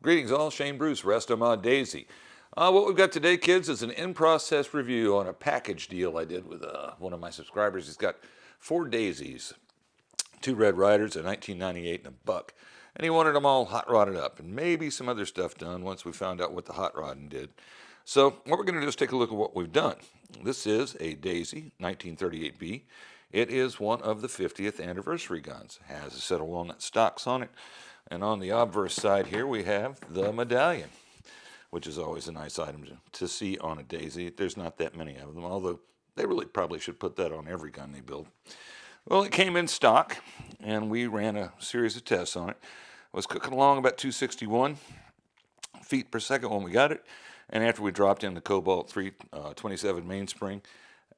Greetings all, Shane Bruce, rest of my daisy. What we've got today, kids, is an in-process review on a package deal I did with one of my subscribers. He's got 4 daisies, 2 Red Riders, a 1998 and a buck. And he wanted them all hot rodded up and maybe some other stuff done once we found out what the hot rodding did. So what we're going to do is take a look at what we've done. This is a Daisy 1938B. It is one of the 50th anniversary guns. It has a set of walnut stocks on it. And on the obverse side here we have the medallion, which is always a nice item to see on a Daisy. There's not that many of them, although they really probably should put that on every gun they build. Well, it came in stock, and we ran a series of tests on it. It was cooking along about 261 feet per second when we got it, and after we dropped in the Cobalt 327 mainspring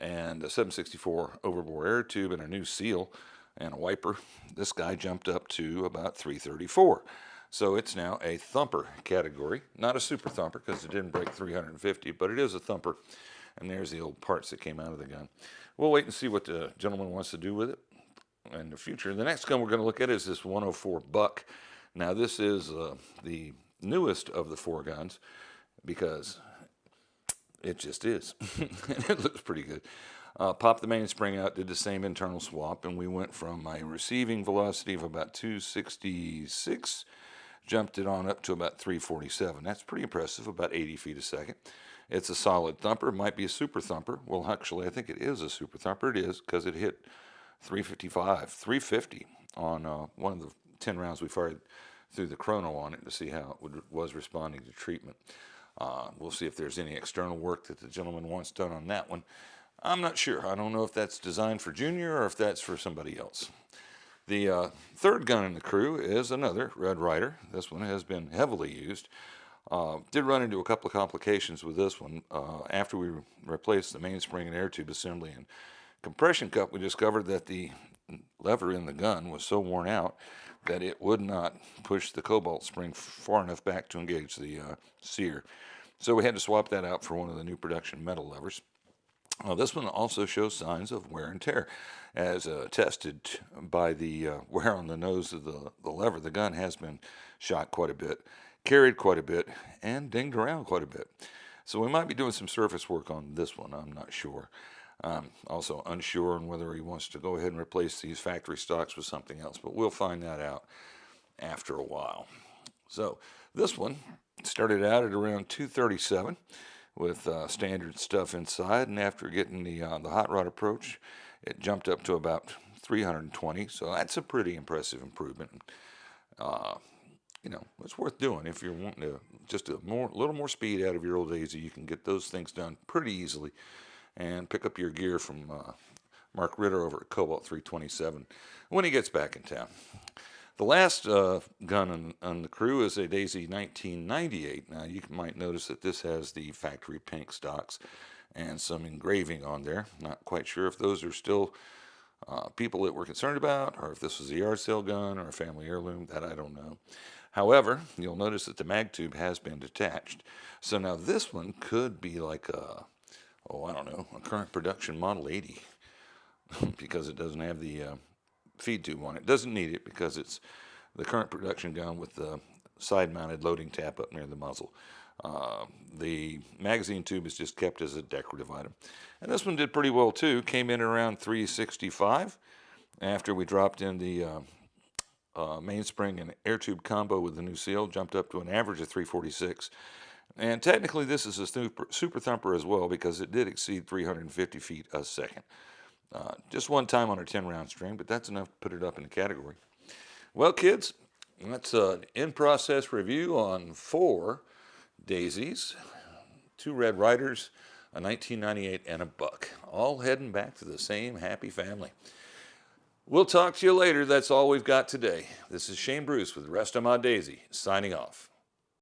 and a 764 overbore air tube and a new seal and a wiper, this guy jumped up to about 334. So it's now a thumper category, not a super thumper because it didn't break 350, but it is a thumper. And there's the old parts that came out of the gun. We'll wait and see what the gentleman wants to do with it in the future. The next gun we're going to look at is this 104 Buck. Now this is the newest of the 4 guns because it just is. It looks pretty good. Popped the mainspring out, did the same internal swap, and we went from a receiving velocity of about 266, jumped it on up to about 347. That's pretty impressive, about 80 feet a second. It's a solid thumper. It might be a super thumper. Well, actually, I think it is a super thumper. It is because it hit 350 on one of the 10 rounds we fired through the chrono on it to see how it was responding to treatment. We'll see if there's any external work that the gentleman wants done on that one. I'm not sure. I don't know if that's designed for Junior or if that's for somebody else. The third gun in the crew is another Red Rider. This one has been heavily used. Did run into a couple of complications with this one. After we replaced the mainspring and air tube assembly and compression cup, we discovered that the lever in the gun was so worn out that it would not push the cobalt spring far enough back to engage the sear. So we had to swap that out for one of the new production metal levers. This one also shows signs of wear and tear, as attested by the wear on the nose of the lever. The gun has been shot quite a bit, carried quite a bit, and dinged around quite a bit. So we might be doing some surface work on this one. I'm not sure. Also unsure on whether he wants to go ahead and replace these factory stocks with something else, but we'll find that out after a while. So this one started out at around 237 with standard stuff inside, and after getting the hot rod approach, it jumped up to about 320. So that's a pretty impressive improvement. You know, it's worth doing if you're wanting to just a little more speed out of your old Daisy. You can get those things done pretty easily, and pick up your gear from Mark Ritter over at Cobalt 327 when he gets back in town. The last gun on the crew is a Daisy 1998. Now you might notice that this has the factory pink stocks and some engraving on there. Not quite sure if those are still people that we're concerned about, or if this was a yard sale gun or a family heirloom. That I don't know. However, you'll notice that the mag tube has been detached. So now this one could be like a, I don't know, a current production Model 80 because it doesn't have the feed tube on it. Doesn't need it because it's the current production gun with the side-mounted loading tap up near the muzzle. The magazine tube is just kept as a decorative item. And this one did pretty well too. Came in around 365 after we dropped in the mainspring and air tube combo with the new seal. Jumped up to an average of 346. And technically this is a super thumper as well because it did exceed 350 feet a second. Just one time on our 10-round string, but that's enough to put it up in the category. Well, kids, that's an in-process review on 4 Daisies, 2 Red Riders, a 1998, and a buck, all heading back to the same happy family. We'll talk to you later. That's all we've got today. This is Shane Bruce with the rest of my Daisy, signing off.